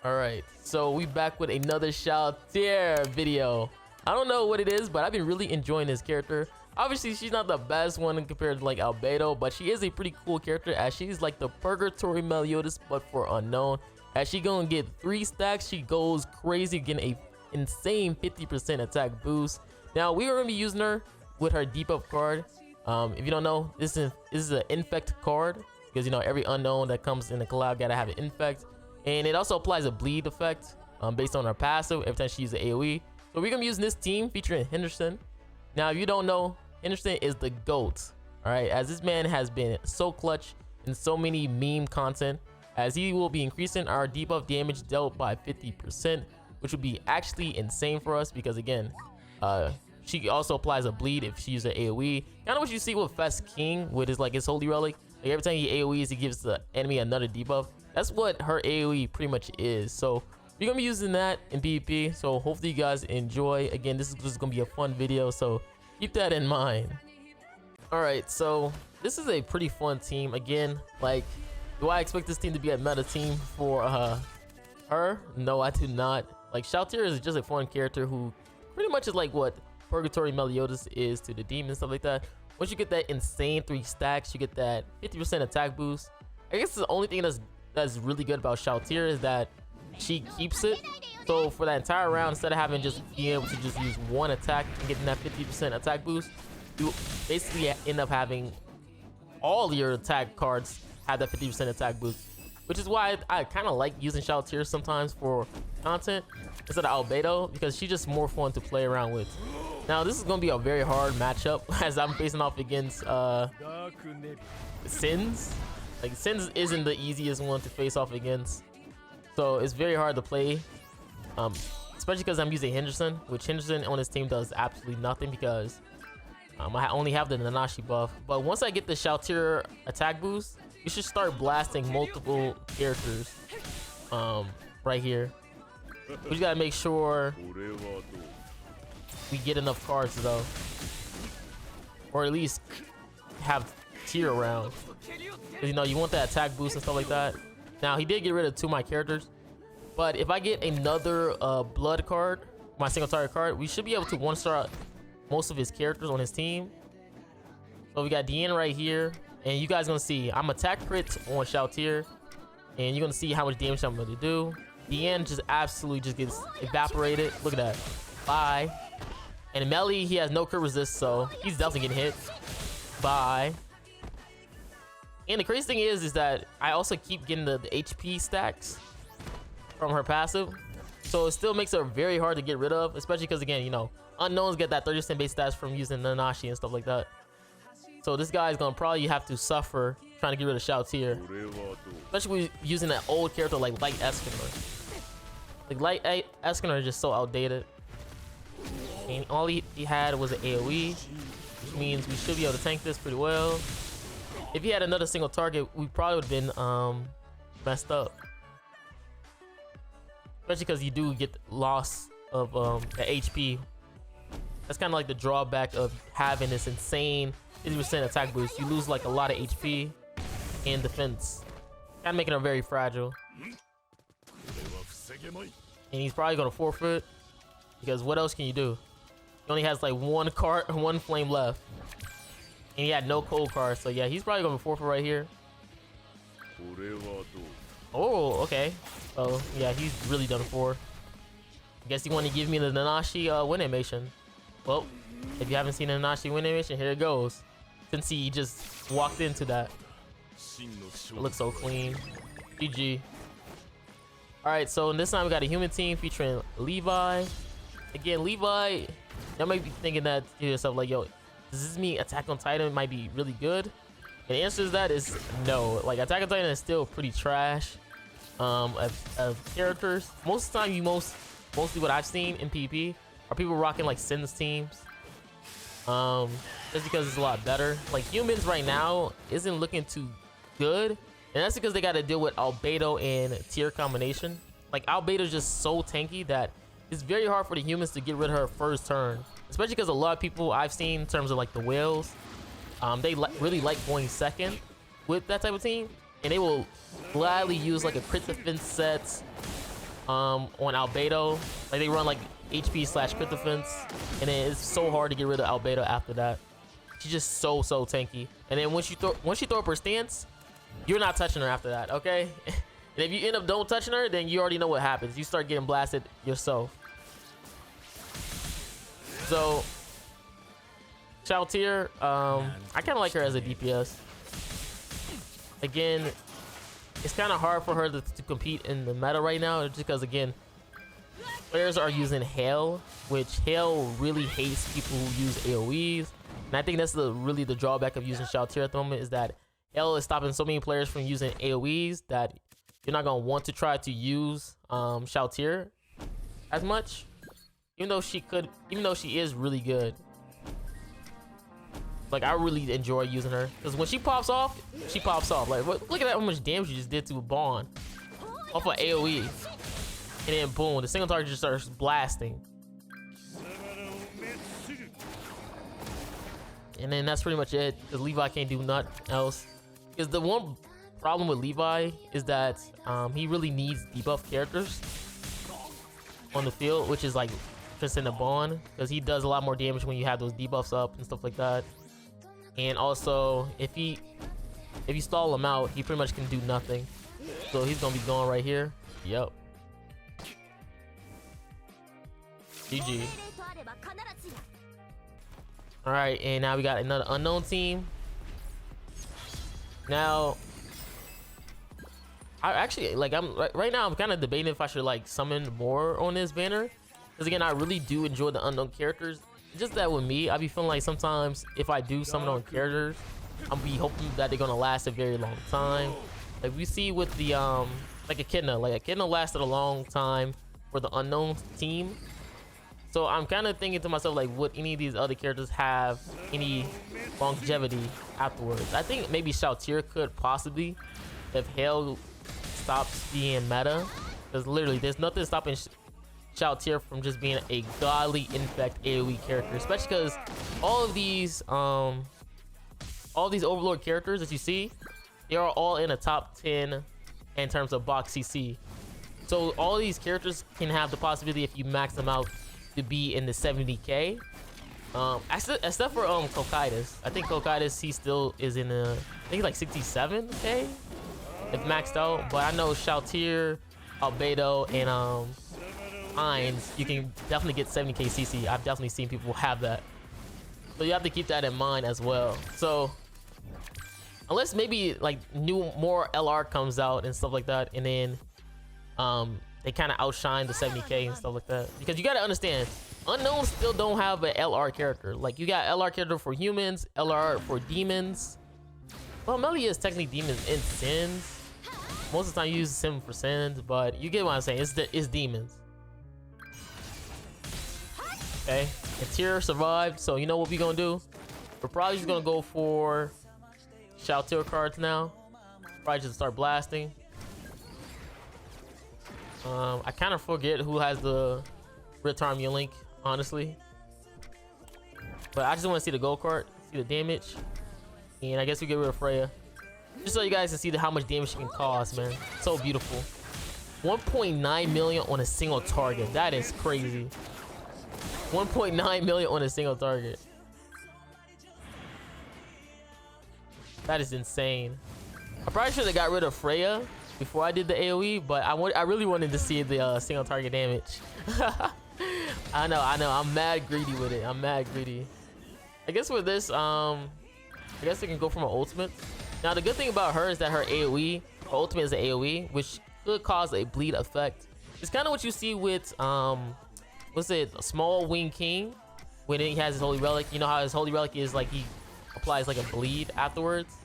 Alright, so we back with another Shalteer video. I don't know what it is, but I've been really enjoying this character. Obviously, she's not the best one compared to like Albedo, but she is a pretty cool character as she's like the Purgatory Meliodas, but for unknown. As she gonna get 3 stacks, she goes crazy, getting a insane 50% attack boost. Now, we are gonna be using her with her debuff card. If you don't know, this is an infect card because you know every unknown that comes in the collab gotta have an infect. And it also applies a bleed effect based on her passive every time she uses an AoE. So we're gonna be using this team featuring Henderson. Now, if you don't know, Henderson is the GOAT. Alright, as this man has been so clutch in so many meme content, as he will be increasing our debuff damage dealt by 50%, which would be actually insane for us because again, she also applies a bleed if she uses an AoE. Kind of what you see with Fest King with his Holy Relic. Like every time he AoEs, he gives the enemy another debuff. That's what her AoE pretty much is. So we're gonna be using that in PvP. So hopefully you guys enjoy. Again, this is just gonna be a fun video, so keep that in mind. All right, so this is a pretty fun team. Again, like, do I expect this team to be a meta team for her? No, I do not. Like, Shalteer is just a fun character who pretty much is like what Purgatory Meliodas is to the demon, stuff like that. Once you get that insane 3 stacks, you get that 50% attack boost. I guess the only thing that's really good about Shalteer is that she keeps it. So for that entire round, instead of having just being able to just use one attack and getting that 50% attack boost, you basically end up having all your attack cards have that 50% attack boost, which is why I kind of like using Shalteer sometimes for content instead of Albedo, because she's just more fun to play around with. Now, this is going to be a very hard matchup as I'm facing off against Sins. Like, Sins isn't the easiest one to face off against, so it's very hard to play, especially because I'm using Henderson, which Henderson on his team does absolutely nothing because I only have the Nanashi buff. But once I get the Shalteer attack boost, you should start blasting multiple characters right here. We just gotta make sure we get enough cards though, or at least have tier around, because you know you want that attack boost and stuff like that. Now, he did get rid of 2 of my characters, but if I get another blood card, my single target card, we should be able to 1-star most of his characters on his team. So we got Deanne right here, and you guys gonna see I'm attack crit on Shalteer, and you're gonna see how much damage I'm gonna do. Deanne just absolutely just gets evaporated. Look at that. Bye. And Marilli, he has no crit resist, so he's definitely getting hit. Bye. And the crazy thing is that I also keep getting the HP stacks from her passive, so it still makes her very hard to get rid of, especially because again, you know, unknowns get that 30% base stats from using Nanashi and stuff like that. So this guy is gonna probably have to suffer trying to get rid of Shalteer, especially with using that old character like Light Escanor. Like Light Escanor is just so outdated, and all he had was an AoE, which means we should be able to tank this pretty well. If he had another single target, we probably would have been messed up, especially because you do get loss of the HP. That's kind of like the drawback of having this insane 50% attack boost. You lose like a lot of HP and defense, kind of making her very fragile. And he's probably gonna forfeit because what else can you do? He only has like one flame left, and he had no cold card. So yeah, he's probably gonna forfeit right here. Oh, okay. Oh yeah, he's really done for. I guess he wanted to give me the Nanashi win animation. Well, if you haven't seen the Nanashi win animation, here it goes. Since he just walked into that, it looks so clean. GG. All right, so this time we got a human team featuring Levi. Again, Levi, you might be thinking that to yourself like, yo, does this mean Attack on Titan might be really good? And the answer to that is no. Like, Attack on Titan is still pretty trash of characters. Most of the time, mostly what I've seen in PvP are people rocking like Sins teams, just because it's a lot better. Like, humans right now isn't looking too good, and that's because they got to deal with Albedo and tier combination. Like, Albedo is just so tanky that it's very hard for the humans to get rid of her first turn, especially because a lot of people I've seen in terms of like the whales, they really like going second with that type of team, and they will gladly use like a crit defense set on Albedo. Like they run like HP slash crit defense, and then it's so hard to get rid of Albedo after that. She's just so tanky. And then once she throw up her stance, you're not touching her after that, okay? And if you end up don't touching her, then you already know what happens. You start getting blasted yourself. So Shalteer, I kind of like her as a DPS. Again, it's kind of hard for her to compete in the meta right now, just because again, players are using Hail, which Hail really hates people who use AoEs. And I think that's really the drawback of using Shalteer at the moment, is that Hail is stopping so many players from using AoEs that you're not gonna want to try to use Shalteer as much, even though she is really good. Like I really enjoy using her because when she pops off, she pops off. Like look at that, how much damage you just did to a Bond off of AoE, and then boom, the single target just starts blasting. And then that's pretty much it, because Levi can't do nothing else. Because the one problem with Levi is that he really needs debuff characters on the field, which is like Transcendent Bond, because he does a lot more damage when you have those debuffs up and stuff like that. And also, if you stall him out, he pretty much can do nothing. So he's gonna be going right here. Yep. GG. All right, and now we got another unknown team. Now, I actually like right now I'm kind of debating if I should like summon more on this banner, because again, I really do enjoy the unknown characters. Just that with me, I be feeling like sometimes if I do summon on characters, I'm be hoping that they're gonna last a very long time. Like we see with the like Echidna lasted a long time for the unknown team. So I'm kind of thinking to myself, like, would any of these other characters have any longevity afterwards? I think maybe Shalteer could possibly, if Hail stops being meta, because literally there's nothing stopping Shalteer from just being a godly infect AoE character, especially because all these Overlord characters that you see, they are all in a top 10 in terms of box CC. So all these characters can have the possibility, if you max them out, to be in the 70k. Except for Cocytus. I think Cocytus, he still is in I think like 67k if maxed out. But I know Shalteer, Albedo, and Hines, you can definitely get 70k CC. I've definitely seen people have that. So you have to keep that in mind as well. So unless maybe like more LR comes out and stuff like that, and then they kind of outshine the 70k and stuff like that, because you got to understand, unknowns still don't have an LR character. Like you got LR character for humans, LR for demons. Well, Marilli is technically demons and sins. Most of the time you use him for sins, but you get what I'm saying. It's demons. Okay, and Tier survived, so you know what we gonna do? We're probably just gonna go for Shaltear cards now. Probably just start blasting. I kind of forget who has the Return link, honestly. But I just want to see the gold card, see the damage. And I guess we get rid of Freya. Just so you guys can see how much damage she can cause, man. So beautiful. 1.9 million on a single target. That is crazy. 1.9 million on a single target. That is insane. I probably should have got rid of Freya before I did the AoE, but I really wanted to see the single target damage. I know. I'm mad greedy with it. I'm mad greedy. I guess with this, I guess it can go from an ultimate. Now the good thing about her is that her AoE, her ultimate is an AoE, which could cause a bleed effect. It's kind of what you see with what's it, a Small Wing King, when he has his Holy Relic. You know how his Holy Relic is like he applies like a bleed afterwards.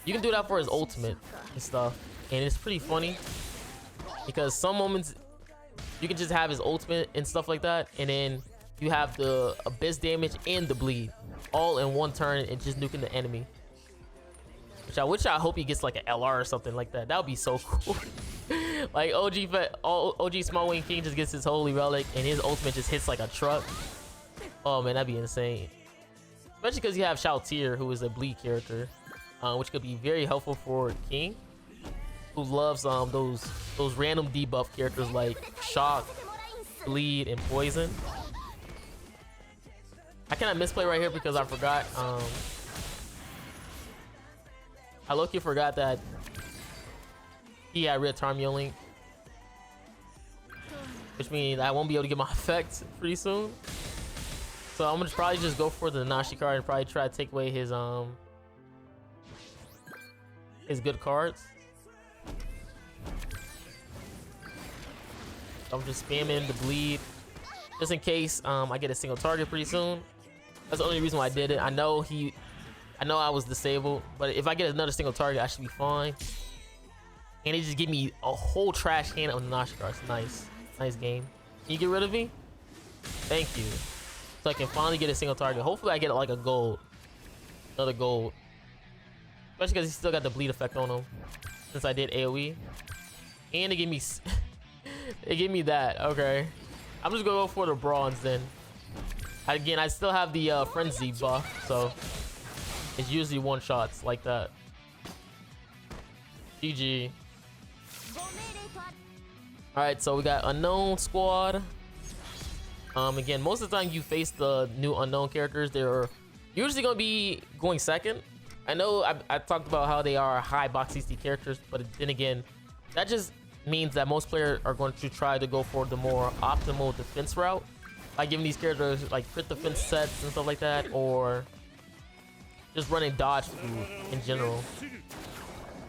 You can do that for his ultimate and stuff. And it's pretty funny because some moments you can just have his ultimate and stuff like that, and then you have the abyss damage and the bleed all in one turn and just nuking the enemy. Which I hope he gets like an LR or something like that. That would be so cool. Like OG Small Wing King just gets his Holy Relic and his ultimate just hits like a truck. Oh man, that'd be insane. Especially because you have Shalteer, who is a bleed character, which could be very helpful for King. who loves those random debuff characters like Shock, Bleed, and Poison. I cannot misplay right here because I forgot. I low-key forgot that he had Red Tarmio Link, which means I won't be able to get my effect pretty soon. So I'm gonna probably just go for the Nashi card and probably try to take away his good cards. I'm just spamming the bleed just in case I get a single target pretty soon. That's the only reason why I did it. I know I was disabled, but if I get another single target, I should be fine. And it just give me a whole trash hand on the Nashi cards. Nice game. Can you get rid of me? Thank you. So I can finally get a single target. Hopefully I get like a gold, another gold. Especially because he still got the bleed effect on him since I did AoE. And it gave me it gave me that. Okay, I'm just gonna go for the bronze then. Again, I still have the frenzy buff, so it's usually one shots like that. GG. All right, so we got unknown squad. Again, most of the time you face the new unknown characters, they're usually gonna be going second. I know I talked about how they are high box CC characters, but then again, that just means that most players are going to try to go for the more optimal defense route by giving these characters like crit defense sets and stuff like that, or just running dodge food in general.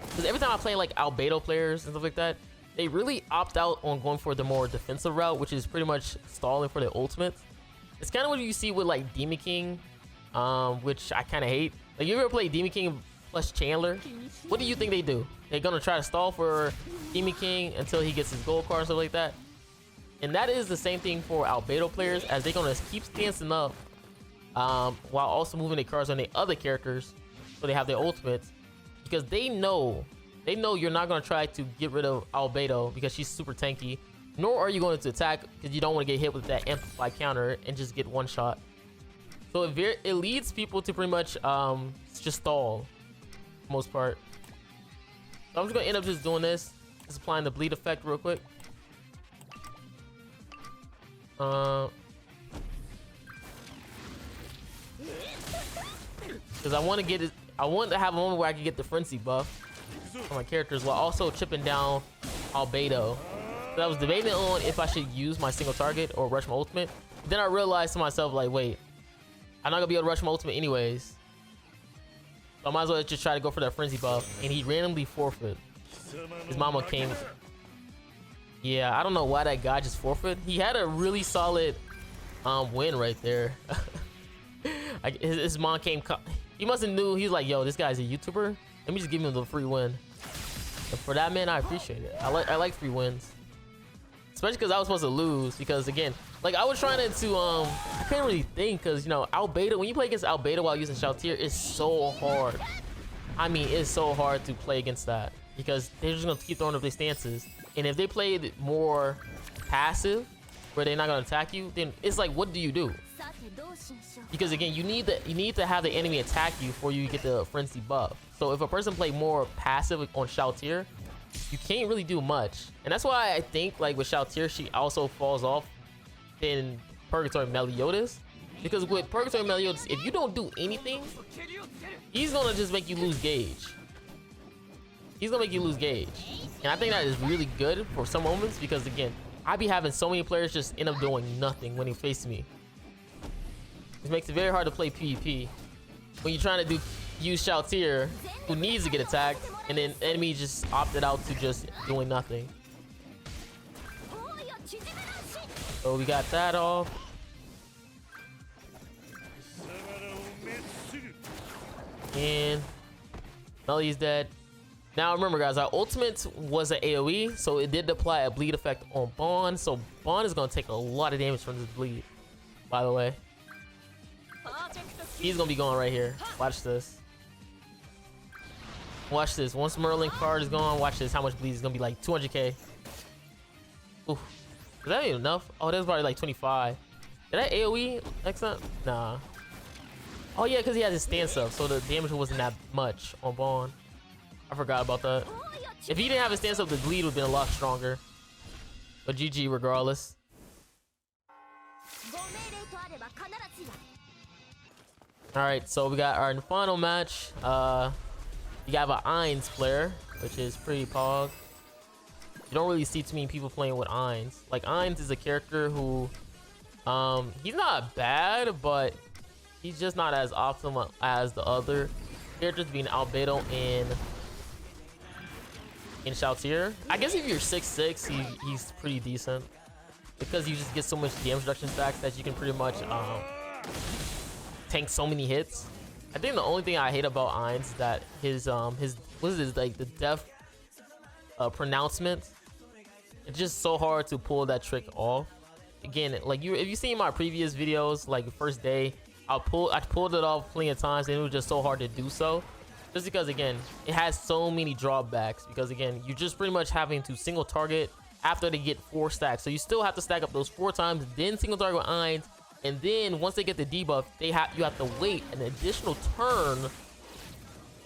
Because every time I play like Albedo players and stuff like that, they really opt out on going for the more defensive route, which is pretty much stalling for the ultimate. It's kind of what you see with like Demon King, which I kind of hate. Like, you ever play Demon King plus Chandler? What do you think they do? They're gonna try to stall for Demon King until he gets his gold card, stuff like that. And that is the same thing for Albedo players, as they're gonna keep stancing up while also moving their cards on the other characters so they have their ultimates, because they know you're not going to try to get rid of Albedo because she's super tanky, nor are you going to attack because you don't want to get hit with that amplified counter and just get one shot. So it leads people to pretty much just stall for the most part. So I'm just going to end up just doing this, just applying the bleed effect real quick. Because I want to get it, I want to have a moment where I can get the frenzy buff for my characters while also chipping down Albedo. So I was debating on if I should use my single target or rush my ultimate. But then I realized to myself, like, wait, I'm not gonna be able to rush my ultimate anyways. So I might as well just try to go for that frenzy buff. And he randomly forfeit. His mama came. Yeah, I don't know why that guy just forfeit. He had a really solid win right there. His mom came. He must have knew. He's like, yo, this guy's a YouTuber. Let me just give him the free win. And for that, man, I appreciate it. I like free wins, especially because I was supposed to lose. Because again, like, I was trying to I couldn't really think, because, you know, Albedo, when you play against Albedo while using Shalteer, it's so hard. I mean, it's so hard to play against that because they're just gonna keep throwing up their stances. And if they played more passive, where they're not gonna attack you, then it's like, what do you do? Because again, you need to have the enemy attack you before you get the frenzy buff. So if a person play more passive on Shalteer, you can't really do much. And that's why I think, like, with Shalteer, she also falls off in Purgatory Meliodas. Because with Purgatory Meliodas, if you don't do anything, he's gonna just make you lose gauge. He's gonna make you lose gauge. And I think that is really good for some moments, because again, I be having so many players just end up doing nothing when he faces me. It makes it very hard to play PvP when you're trying to use Shalteer, who needs to get attacked, and then enemy just opted out to just doing nothing. So we got that off. And Melly's dead. Now remember, guys, our ultimate was an AoE, so it did apply a bleed effect on Bond. So Bond is gonna take a lot of damage from this bleed, by the way. He's gonna be going right here. Watch this. Watch this. Once Merlin card is gone, watch this. How much bleed is gonna be? Like 200k. Oof. Is that even enough? Oh, that's probably like 25. Did I AoE next time? Nah. Oh yeah, because he has his stance up, so the damage wasn't that much on Bond. I forgot about that. If he didn't have a stance up, the lead would have been a lot stronger. But GG regardless. Alright, so we got our final match. You have an Ainz player, which is pretty pog. You don't really see too many people playing with Ainz. Like, Ainz is a character who, he's not bad, but he's just not as optimal as the other characters, being Albedo and Shalteer. I guess if you're 6'6", he's pretty decent because you just get so much damage reduction stacks that you can pretty much tank so many hits. I think the only thing I hate about Ainz is that his what is this, like the death pronouncement. It's just so hard to pull that trick off. Again, like if you seen my previous videos, like the first day, I pulled it off plenty of times, and it was just so hard to do so. Just because, again, it has so many drawbacks. Because again, you're just pretty much having to single target after they get 4 stacks. So you still have to stack up those 4 times, then single target with Ainz, and then once they get the debuff, you have to wait an additional turn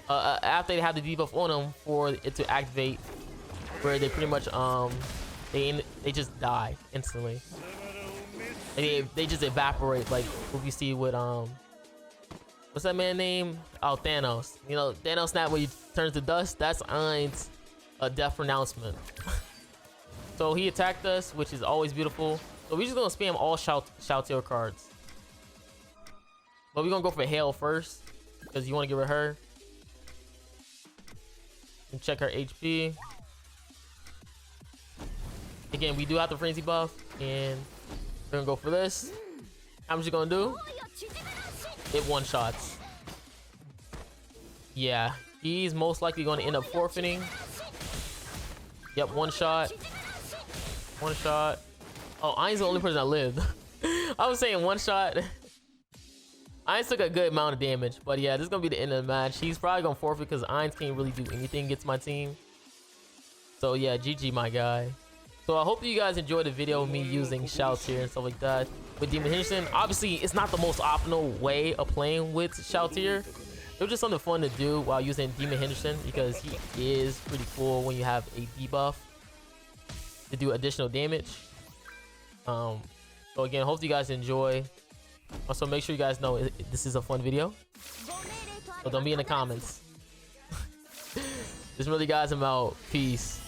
after they have the debuff on them for it to activate, where they pretty much they just die instantly. They just evaporate, like what we see with what's that man name? Oh, Thanos. You know, Thanos snap when he turns to dust. That's Ainz death pronouncement. So he attacked us, which is always beautiful. So we're just gonna spam all Shaltear cards, but we're gonna go for Hail first because you want to get rid of her and check her HP. Again, we do have the frenzy buff, and we're gonna go for this. I'm just gonna do it one-shots. Yeah, he's most likely going to end up forfeiting. Yep, one shot. One shot. Oh, Ainz the only person that lived. I was saying one shot. Ainz took a good amount of damage, but yeah, this is gonna be the end of the match. He's probably gonna forfeit because Ainz can't really do anything against my team. So yeah, GG my guy. So I hope you guys enjoyed the video of me using Shalteer and stuff like that with Demon Henderson. Obviously, it's not the most optimal way of playing with Shalteer. It was just something fun to do while using Demon Henderson because he is pretty cool when you have a debuff to do additional damage. So again, hope you guys enjoy. Also, make sure you guys know this is a fun video. So don't be in the comments. This really, guys, I'm out. Peace.